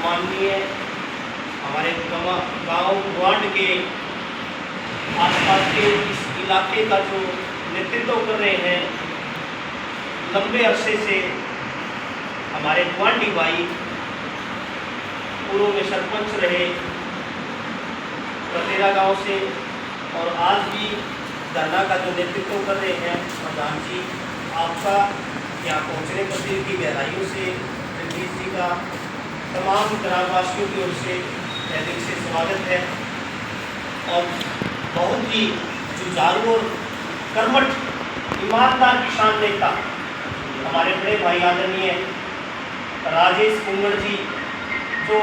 सम्माननीय हमारे गांव ग्वांड के आसपास के इस इलाके का जो नेतृत्व कर रहे हैं लंबे अरसे से हमारे ग्वांडी भाई, पूर्व में सरपंच रहे प्रतेरा गांव से और आज भी धरना का जो नेतृत्व कर रहे हैं प्रधान जी, आपका यहाँ पहुँचने पर दिल की गहराइयों से जगदीश जी का तमाम ग्रामवासियों की ओर से दिल से स्वागत है। और बहुत ही जुझारू और कर्मठ ईमानदार किसान नेता हमारे बड़े भाई आदरणीय राजेश कुंगड़ जी, जो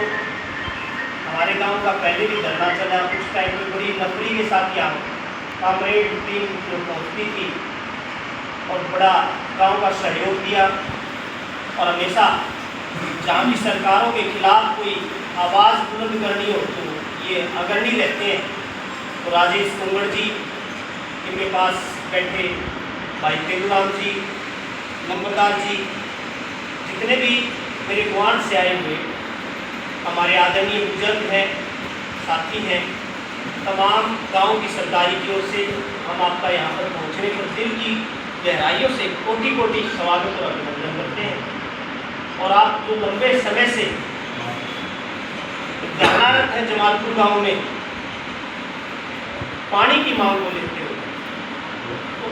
हमारे गांव का पहले भी धरना चला, उस टाइम में बड़ी नफरी के साथ यहाँ कामरेड टीम जो पहुँचती थी और बड़ा गांव का सहयोग दिया। और हमेशा जहाँ भी सरकारों के खिलाफ कोई आवाज़ बुलंद करनी हो तो ये अग्रणी रहते हैं। तो राजेश कुंगड़ जी, इनके पास बैठे भाई तेलूराम जी, नंबरदार जी, जितने भी मेरे ग्वांड से आए हुए हमारे आदरणीय बुजुर्ग हैं, साथी हैं, तमाम गांव की सरदारी की ओर से हम आपका यहाँ पर पहुँचने पर दिल की गहराइयों से कोटि कोटि स्वागत और अभिनंदन करते हैं। और आप जो लंबे समय से धरनारत हैं जमालपुर गांव में पानी की मांग को लेते हुए, तो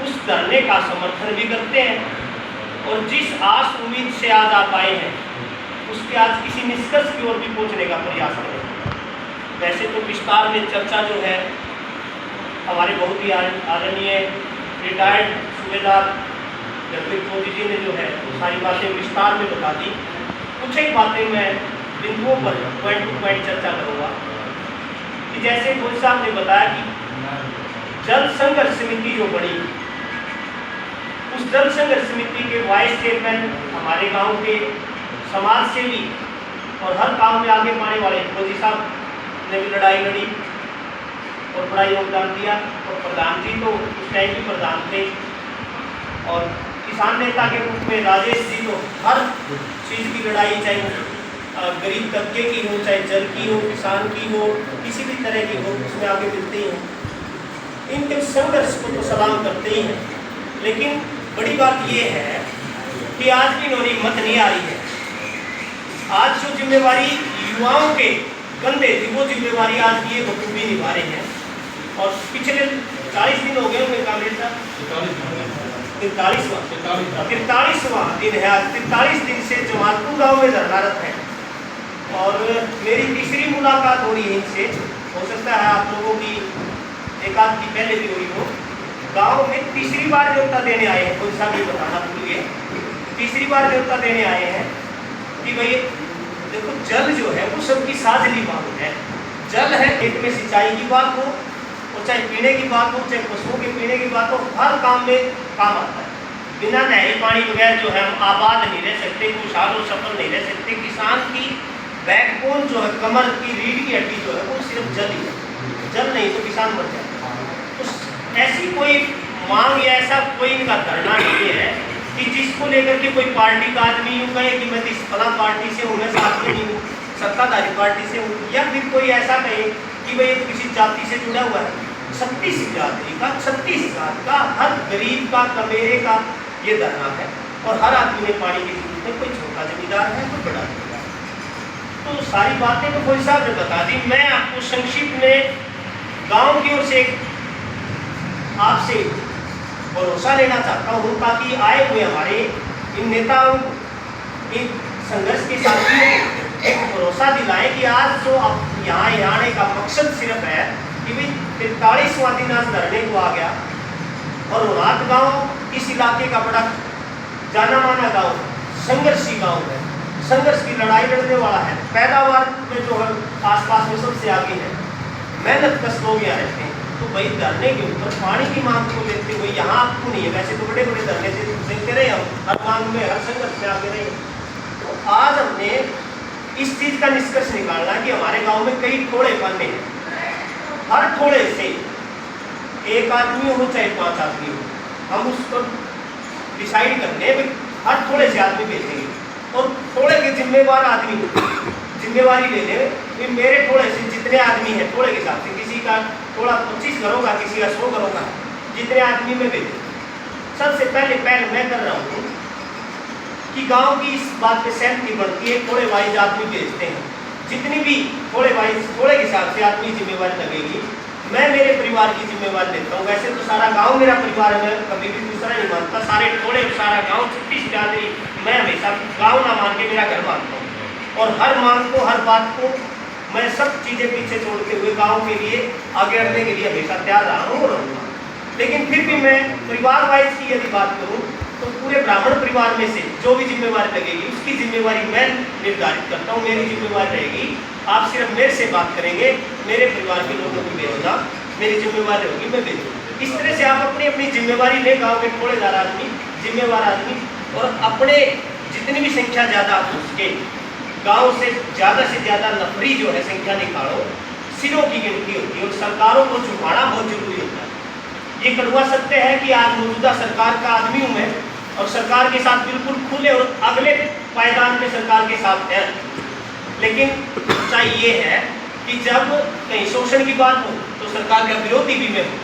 उस धरने का समर्थन भी करते हैं और जिस आस उम्मीद से आज आप आए हैं उसके आज किसी निष्कर्ष की ओर भी पहुंचने का प्रयास करें। वैसे तो विस्तार में चर्चा जो है हमारे बहुत ही आदरणीय रिटायर्ड सूबेदार जगदीश फौजी जी ने जो है सारी बातें विस्तार में बता दी। कुछ एक बातें मैं बिंदुओं पर पॉइंट टू पॉइंट चर्चा करूँगा कि जैसे फौजी साहब ने बताया कि जल संघर्ष समिति जो बनी, उस जल संघर्ष समिति के वाइस चेयरमैन हमारे गांव के समाज सेवी और हर काम में आगे पाने वाले फौजी साहब ने भी लड़ाई लड़ी और बड़ा योगदान दिया। और प्रधान जी तो उस टाइम भी प्रधान थे और किसान नेता के रूप में राजेश जी तो हर चीज़ की लड़ाई, चाहे वो गरीब तबके की हो, चाहे जल की हो, किसान की हो, किसी भी तरह की हो, उसमें आगे मिलते ही हैं। इनके संघर्ष को तो सलाम करते ही हैं, लेकिन बड़ी बात ये है कि आज की नौरी हिम्मत नहीं आ रही है। आज जो जिम्मेवारी युवाओं के कंधे थी वो जिम्मेवारी आज ये बखूबी निभा रहे हैं। और पिछले 40 दिन हो गए होंगे कामरेड साहब, 43वां दिन है आज। 43 दिन से जमालपुर गांव में धरनारत है और मेरी तीसरी मुलाकात हो रही है इनसे। हो सकता है आप लोगों की एक आध की पहले भी हुई हो। गांव में तीसरी बार न्योता देने आए हैं, कोई साहब ये बताना भूल गए, तीसरी बार न्योता देने आए हैं कि भाई देखो जल जो है वो सबकी साझली मांग है। जल है, खेत में सिंचाई की बात हो और चाहे पीने की बात हो, चाहे पशुओं के पीने की बात हो, हर काम में काम आता है। बिना नहरी पानी बगैर जो है हम आबाद नहीं रह सकते, खुशहाल और सफल नहीं रह सकते। किसान की बैकबोन जो है, कमर की रीढ़ की हड्डी जो है वो सिर्फ जल ही है। जल नहीं तो किसान मर जाता है। तो ऐसी कोई मांग या ऐसा कोई इनका धरना नहीं है कि जिसको लेकर के कोई पार्टी का आदमी यूँ कहे कि मैं इस फला पार्टी से हूँ, मैं साथ में नहीं हूँ, सत्ताधारी पार्टी से हूँ, या फिर कोई ऐसा कहे कि भाई तो किसी जाति से जुड़ा हुआ है। 36 जाति का, 36 जात का, हर गरीब का, कमेरे का ये धरना है और हर आदमी ने पानी की जरूरत है। कोई छोटा जमींदार है, कोई बड़ा जमींदार। तो सारी बातें तो फौजी साहब ने बता दी। मैं आपको संक्षिप्त में गाँव की ओर से आपसे भरोसा लेना चाहता हूँ ताकि आए हुए हमारे इन नेताओं, इन संघर्ष के साथियों को एक भरोसा दिलाएं कि आज जो अब यहाँ आने का मकसद सिर्फ है कि भाई 43वां दिन आज धरने को आ गया। और रात गांव इस इलाके का बड़ा जाना माना गांव, संघर्षी गांव है, संघर्ष की लड़ाई लड़ने वाला है, पैदावार में जो है आसपास में सबसे आगे है, मेहनत कश लोग यहाँ रहते हैं। तो भाई धरने के ऊपर पानी की मांग को लेते हुए यहाँ आपको नहीं है, वैसे तो बड़े बड़े धरने से देखते रहे हम, हर मांग में हर संघर्ष में आगे रहे। तो आज हमने इस चीज़ का निष्कर्ष निकालना कि हमारे गांव में कई ठोड़े पाने हैं। हर ठोड़े से एक आदमी हो चाहे 5 आदमी हो, हम उसको डिसाइड करने हर थोड़े से आदमी भेजेंगे और थोड़े के जिम्मेवार आदमी जिम्मेवारी ले ले कि मेरे थोड़े से जितने आदमी हैं थोड़े के हिसाब से, किसी का थोड़ा 25 घरों का, किसी का 100 घरों का, जितने आदमी में भेजे। सबसे पहले मैं कर रहा हूँ कि गांव की इस बात पे सहमति बढ़ती है, थोड़े वाइज आदमी भेजते हैं, जितनी भी थोड़े वाइज थोड़े के हिसाब से आदमी जिम्मेवारी लगेगी, मैं मेरे परिवार की जिम्मेवारी लेता हूँ। वैसे तो सारा गांव मेरा परिवार है, मैं कभी भी दूसरा नहीं मानता, सारे थोड़े सारा गांव छुट्टी सी डाली, मैं हमेशा गांव ना मान के मेरा घर मानता हूँ। और हर मांग को, हर बात को मैं सब चीज़ें पीछे छोड़ते हुए गांव के लिए आगे बढ़ने के लिए हमेशा तैयार रहा हूँ और रहूँगा। लेकिन फिर भी मैं परिवार वाइज की यदि बात करूँ तो पूरे ब्राह्मण परिवार में से जो भी जिम्मेवारी लगेगी उसकी जिम्मेवारी मैं निर्धारित करता हूँ। मेरी जिम्मेवारी रहेगी, आप सिर्फ मेरे से बात करेंगे, मेरे परिवार के लोगों को भेजना मेरी जिम्मेवारी होगी, मैं भेजूँगा। इस तरह से आप अपनी अपनी जिम्मेवारी ले, गाँव के थोड़े ज़्यादा आदमी, जिम्मेवार आदमी, और अपने जितनी भी संख्या ज़्यादा हो सके गाँव से ज़्यादा नफरी जो है संख्या निकालो। सिरों की गिनती होती है और सरकारों को झुकाना बहुत जरूरी होता है। ये कड़वा सत्य है कि आज मौजूदा सरकार का आदमी हूँ मैं, और सरकार के साथ बिल्कुल खुले और अगले पायदान पे सरकार के साथ है। लेकिन सच्चाई ये है कि जब कहीं शोषण की बात हो तो सरकार का विरोधी भी मैं हूँ।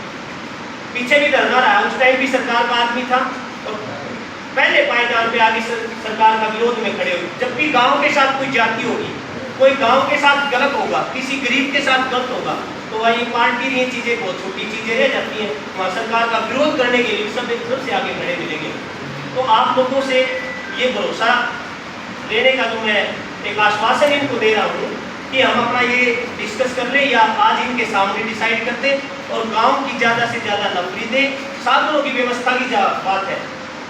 पीछे भी धरना रहा, उस टाइम भी सरकार का आदमी था और पहले पायदान पे आगे सरकार का विरोध में खड़े हुए। जब भी गाँव के साथ कोई जाति होगी, कोई गाँव के साथ गलत होगा, किसी गरीब के साथ गलत होगा, तो वही पार्टी ये चीज़ें बहुत छोटी चीज़ें रह जाती हैं। वहाँ सरकार का विरोध करने के लिए सब एक तरफ से आगे खड़े मिलेंगे। तो आप लोगों से ये भरोसा लेने का जो मैं एक आश्वासन इनको दे रहा हूँ कि हम अपना ये डिस्कस कर लें या आज इनके सामने डिसाइड कर दें और गांव की ज़्यादा से ज़्यादा नफरी दें। साधनों की व्यवस्था की बात है,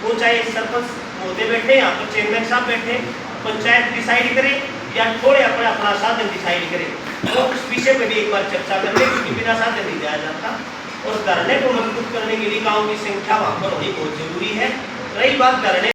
वो चाहे सरपंच महोदय बैठे, यहाँ पर चेयरमैन साहब बैठे, पंचायत डिसाइड करे या थोड़े अपना साधन डिसाइड करें, तो उस विषय पर भी एक बार चर्चा कर लें, क्योंकि बिना साधन नहीं जाया जाता। और धरने को मजबूत करने के लिए गाँव की संख्या वहाँ पर होनी बहुत जरूरी है। रही बात धरने